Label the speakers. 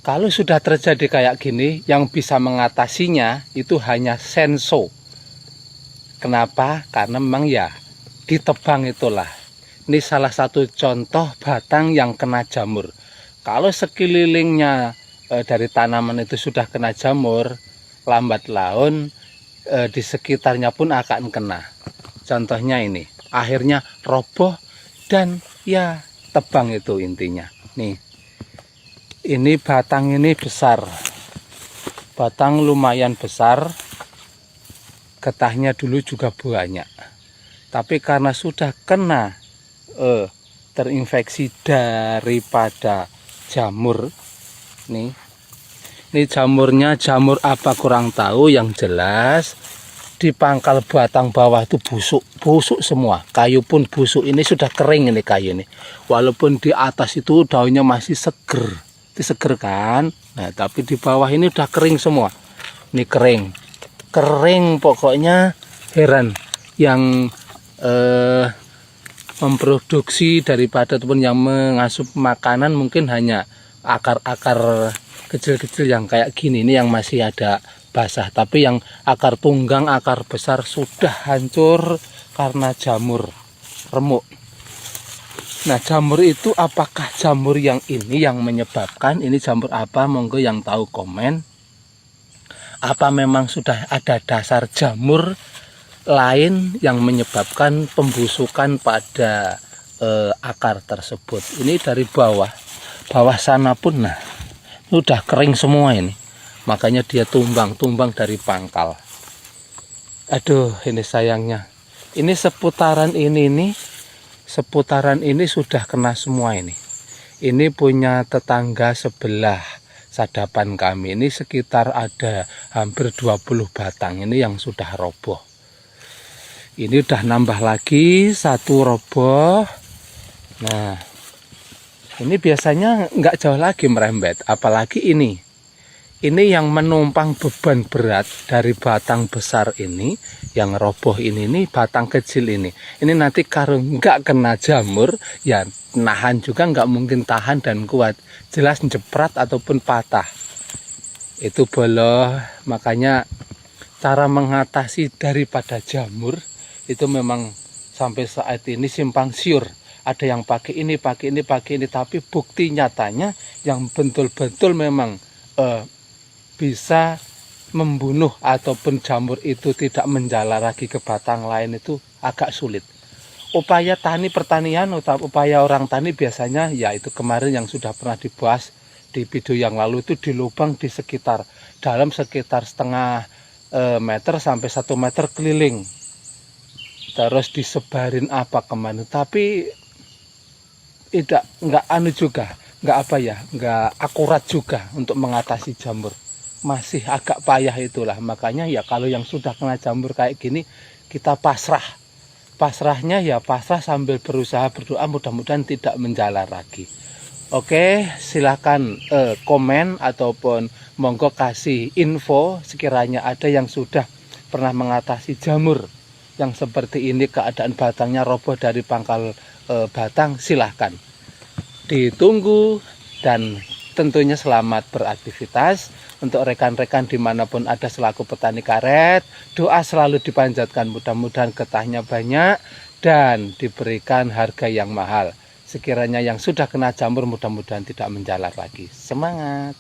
Speaker 1: Kalau sudah terjadi kayak gini, yang bisa mengatasinya itu hanya senso. Kenapa? Karena memang ya ditebang itulah. Ini salah satu contoh batang yang kena jamur. Kalau sekelilingnya dari tanaman itu sudah kena jamur, lambat laun di sekitarnya pun akan kena. Contohnya ini, akhirnya roboh dan ya tebang itu intinya. Nih, ini batang ini besar, batang lumayan besar, getahnya dulu juga banyak. Tapi karena sudah kena terinfeksi daripada jamur, nih, ini jamurnya jamur apa kurang tahu, yang jelas di pangkal batang bawah itu busuk semua. Kayu pun busuk, ini sudah kering ini kayu ini. Walaupun di atas itu daunnya masih seger, itu seger kan. Nah, tapi di bawah ini udah kering semua. Ini kering pokoknya. Heran yang memproduksi daripada ataupun yang mengasup makanan mungkin hanya akar-akar kecil-kecil yang kayak gini, ini yang masih ada basah, tapi yang akar tunggang, akar besar sudah hancur karena jamur remuk. Nah, jamur itu apakah jamur yang ini yang menyebabkan? Ini jamur apa? Monggo yang tahu komen. Apa memang sudah ada dasar jamur lain yang menyebabkan pembusukan pada akar tersebut? Ini dari bawah sana pun, nah, udah kering semua ini. Makanya dia tumbang dari pangkal. Aduh, ini sayangnya. Ini seputaran ini sudah kena semua ini. Ini punya tetangga sebelah sadapan kami. Ini sekitar ada hampir 20 batang ini yang sudah roboh. Ini udah nambah lagi satu roboh. Nah, ini biasanya nggak jauh lagi merembet, apalagi ini. Ini yang menumpang beban berat dari batang besar ini, yang roboh ini batang kecil ini. Ini nanti kalau nggak kena jamur, ya nahan juga nggak mungkin tahan dan kuat. Jelas jeprat ataupun patah. Itu boloh, makanya cara mengatasi daripada jamur, itu memang sampai saat ini simpang siur. Ada yang pakai ini, tapi bukti nyatanya yang betul-betul memang bisa membunuh ataupun jamur itu tidak menjalar lagi ke batang lain itu agak sulit. Upaya pertanian, upaya orang tani biasanya ya itu kemarin yang sudah pernah dibahas di video yang lalu, itu di lubang di sekitar setengah meter sampai 1 meter keliling. Terus disebarin apa kemana, tapi nggak akurat juga untuk mengatasi jamur. Masih agak payah itulah. Makanya ya kalau yang sudah kena jamur kayak gini, kita pasrahnya ya pasrah sambil berusaha berdoa mudah-mudahan tidak menjalar lagi. Oke, silakan komen ataupun monggo kasih info sekiranya ada yang sudah pernah mengatasi jamur yang seperti ini, keadaan batangnya roboh dari pangkal batang. Silahkan ditunggu, dan tentunya selamat beraktivitas. Untuk rekan-rekan dimanapun ada selaku petani karet, doa selalu dipanjatkan, mudah-mudahan getahnya banyak dan diberikan harga yang mahal. Sekiranya yang sudah kena jamur mudah-mudahan tidak menjalar lagi. Semangat!